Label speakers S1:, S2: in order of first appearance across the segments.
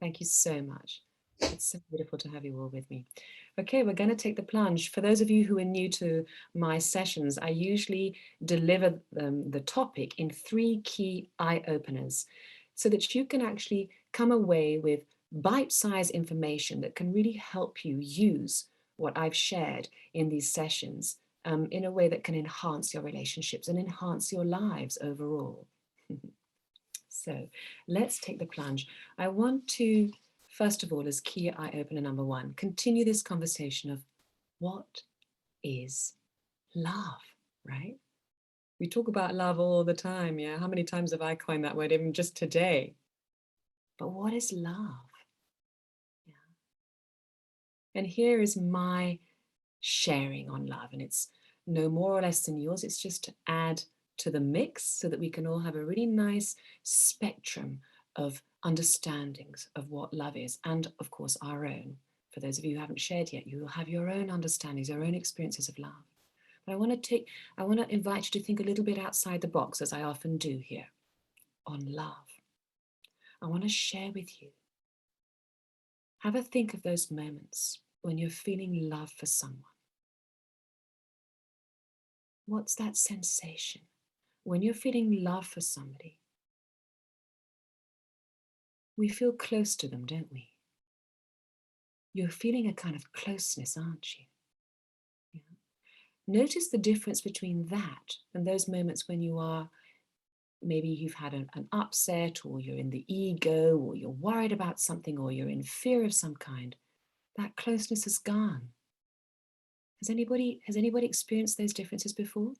S1: Thank you so much. It's so beautiful to have you all with me. Okay, we're going to take the plunge. For those of you who are new to my sessions, I usually deliver the topic in 3 key eye openers so that you can actually come away with bite-sized information that can really help you use what I've shared in these sessions in a way that can enhance your relationships and enhance your lives overall. So let's take the plunge. I want to, first of all, as key eye opener number 1, continue this conversation of what is love, right? We talk about love all the time, yeah? How many times have I coined that word, even just today? But what is love? Yeah. And here is my sharing on love, and it's no more or less than yours. It's just to add to the mix so that we can all have a really nice spectrum of understandings of what love is, and of course our own. For those of you who haven't shared yet, you will have your own understandings, your own experiences of love. But I want to invite you to think a little bit outside the box, as I often do here, on love. I want to share with you. Have a think of those moments when you're feeling love for someone. What's that sensation? When you're feeling love for somebody, we feel close to them, don't we? You're feeling a kind of closeness, aren't you? Yeah. Notice the difference between that and those moments when you are, maybe you've had an upset, or you're in the ego, or you're worried about something, or you're in fear of some kind. That closeness is gone. Has anybody experienced those differences before?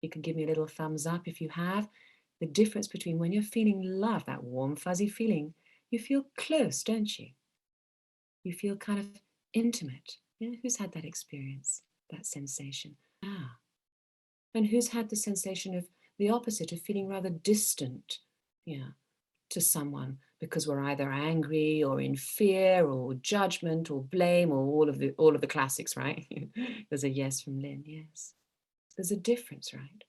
S1: You can give me a little thumbs up if you have. The difference between when you're feeling love, that warm, fuzzy feeling, you feel close, don't you? You feel kind of intimate. Yeah? Who's had that experience, that sensation? Ah. And who's had the sensation of the opposite, of feeling rather distant, yeah, to someone because we're either angry or in fear or judgment or blame, or all of the classics, right? There's a yes from Lynn, yes. There's a difference, right?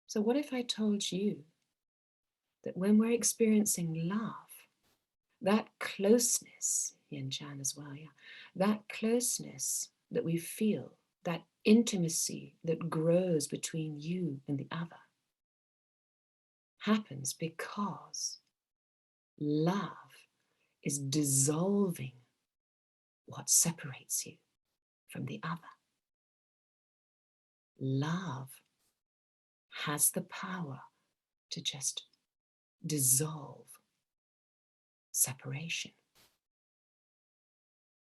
S1: So what if I told you that when we're experiencing love, that closeness, Yin Chan as well, yeah, that closeness that we feel, that intimacy that grows between you and the other, happens because love is dissolving what separates you from the other. Love has the power to just dissolve separation.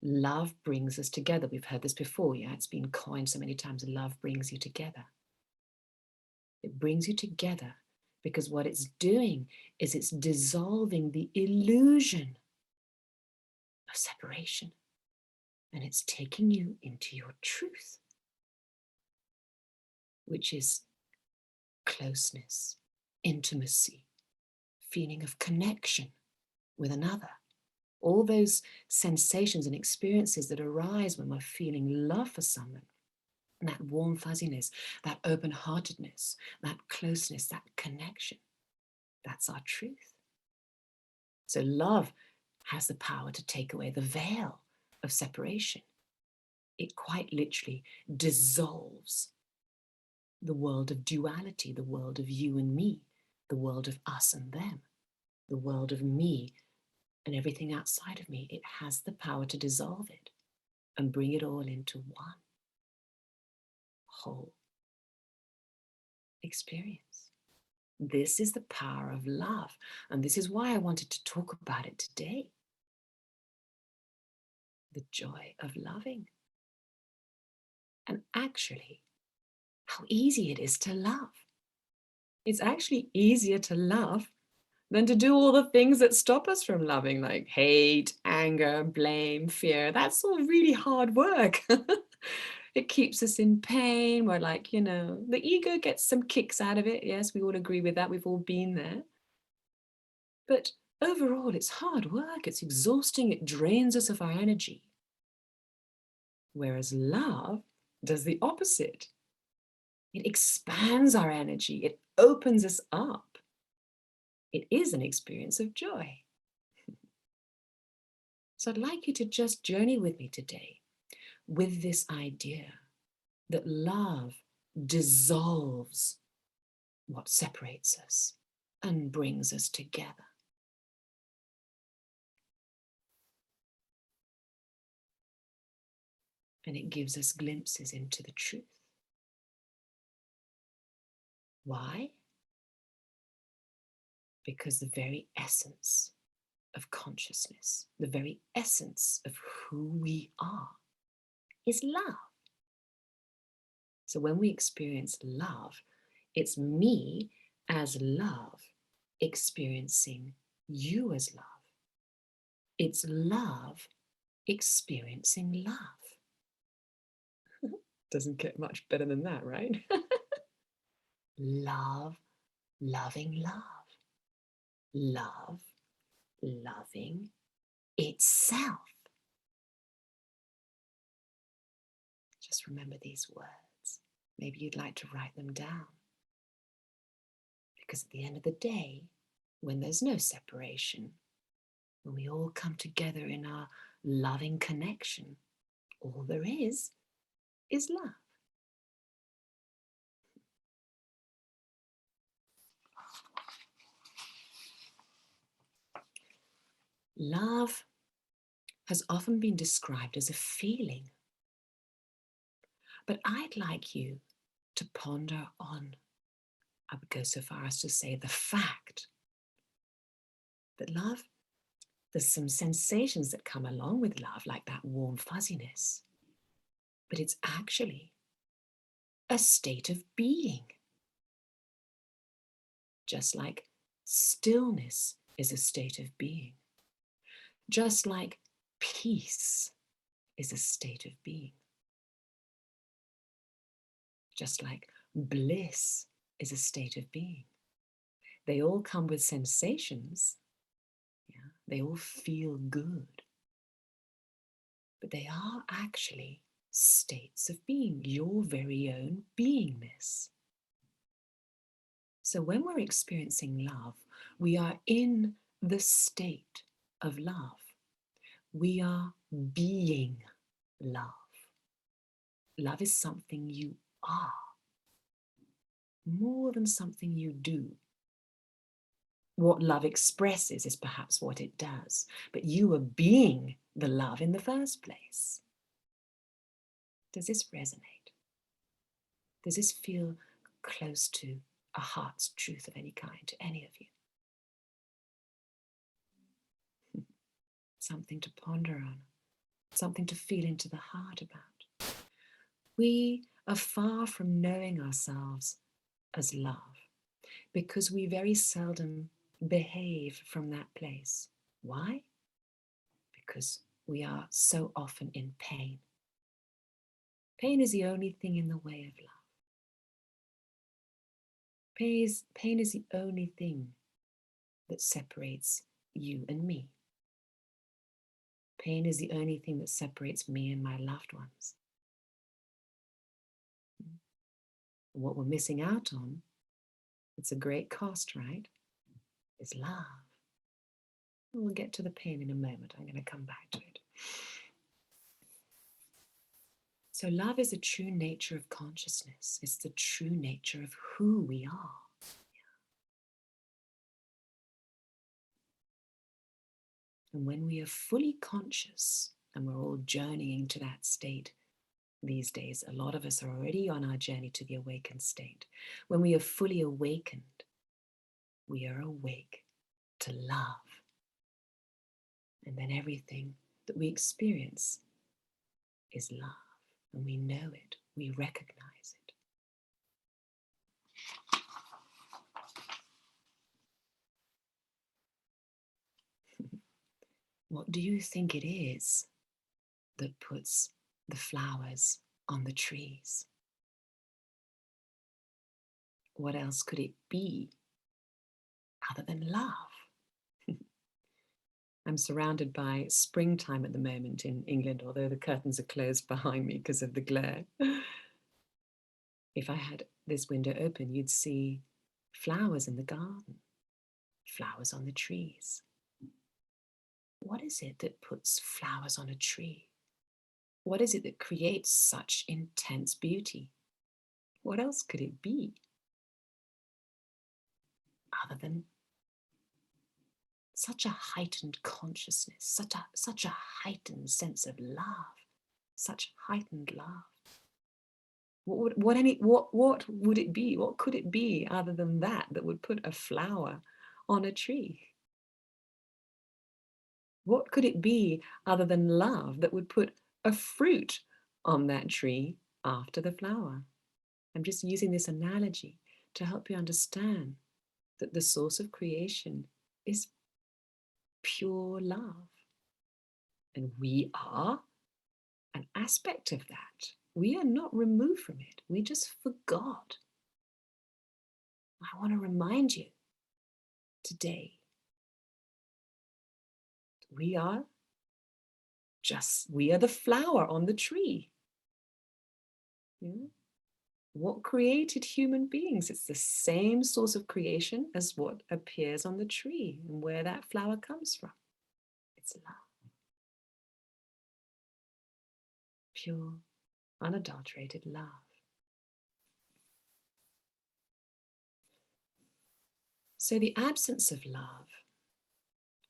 S1: Love brings us together. We've heard this before, yeah? It's been coined so many times. Love brings you together. It brings you together because what it's doing is it's dissolving the illusion of separation, and it's taking you into your truth, which is closeness, intimacy, feeling of connection with another. All those sensations and experiences that arise when we're feeling love for someone, that warm fuzziness, that open-heartedness, that closeness, that connection, that's our truth. So love has the power to take away the veil of separation. It quite literally dissolves the world of duality, the world of you and me, the world of us and them, the world of me and everything outside of me. It has the power to dissolve it and bring it all into one whole experience. This is the power of love, and this is why I wanted to talk about it today. The joy of loving. And actually, how easy it is to love. It's actually easier to love than to do all the things that stop us from loving, like hate, anger, blame, fear. That's all really hard work. It keeps us in pain. We're like, the ego gets some kicks out of it. Yes, we all agree with that. We've all been there. But overall, it's hard work. It's exhausting. It drains us of our energy. Whereas love does the opposite. It expands our energy. It opens us up. It is an experience of joy. So I'd like you to just journey with me today with this idea that love dissolves what separates us and brings us together. And it gives us glimpses into the truth. Why? Because the very essence of consciousness, the very essence of who we are, is love. So when we experience love, it's me as love experiencing you as love. It's love experiencing love. Doesn't get much better than that, right? Love, loving love. Love, loving itself. Just remember these words. Maybe you'd like to write them down. Because at the end of the day, when there's no separation, when we all come together in our loving connection, all there is love. Love has often been described as a feeling, but I'd like you to ponder on, I would go so far as to say, the fact that love, there's some sensations that come along with love, like that warm fuzziness, but it's actually a state of being. Just like stillness is a state of being. Just like peace is a state of being. Just like bliss is a state of being. They all come with sensations. Yeah? They all feel good. But they are actually states of being, your very own beingness. So when we're experiencing love, we are in the state of love. We are being love. Love is something you are, more than something you do. What love expresses is perhaps what it does, but you are being the love in the first place. Does this resonate? Does this feel close to a heart's truth of any kind to any of you? Something to ponder on, something to feel into the heart about. We are far from knowing ourselves as love because we very seldom behave from that place. Why? Because we are so often in pain. Pain is the only thing in the way of love. Pain is the only thing that separates you and me. Pain is the only thing that separates me and my loved ones. What we're missing out on, it's a great cost, right? Is love. We'll get to the pain in a moment. I'm going to come back to it. So love is the true nature of consciousness. It's the true nature of who we are. And when we are fully conscious, and we're all journeying to that state these days, a lot of us are already on our journey to the awakened state. When we are fully awakened, we are awake to love. And then everything that we experience is love. And we know it, we recognize it. What do you think it is that puts the flowers on the trees? What else could it be other than love? I'm surrounded by springtime at the moment in England, although the curtains are closed behind me because of the glare. If I had this window open, you'd see flowers in the garden, flowers on the trees. what is it that puts flowers on a tree? What is it that creates such intense beauty? What else could it be other than such a heightened consciousness, such a heightened sense of love, such heightened love? What would it be? What could it be other than that would put a flower on a tree? What could it be other than love that would put a fruit on that tree after the flower? I'm just using this analogy to help you understand that the source of creation is pure love. And we are an aspect of that. We are not removed from it. We just forgot. I want to remind you today, we are the flower on the tree. Yeah? What created human beings? It's the same source of creation as what appears on the tree and where that flower comes from. It's love. Pure, unadulterated love. So the absence of love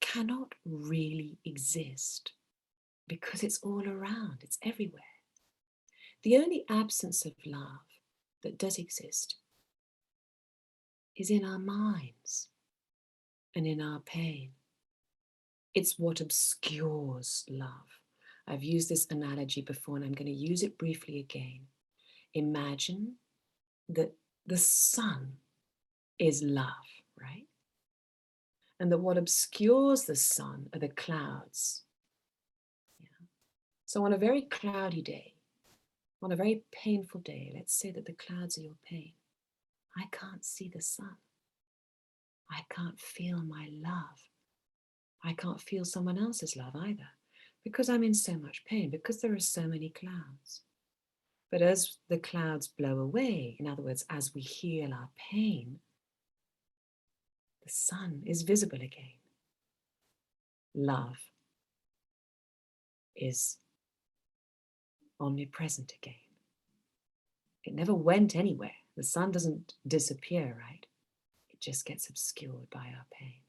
S1: cannot really exist because it's all around, it's everywhere. The only absence of love that does exist is in our minds and in our pain. It's what obscures love. I've used this analogy before and I'm going to use it briefly again. Imagine that the sun is love, right? And that what obscures the sun are the clouds. Yeah. So on a very cloudy day, on a very painful day, let's say that the clouds are your pain. I can't see the sun. I can't feel my love. I can't feel someone else's love either because I'm in so much pain, because there are so many clouds. But as the clouds blow away, in other words, as we heal our pain, the sun is visible again. Love is omnipresent again. It never went anywhere. The sun doesn't disappear, right? It just gets obscured by our pain.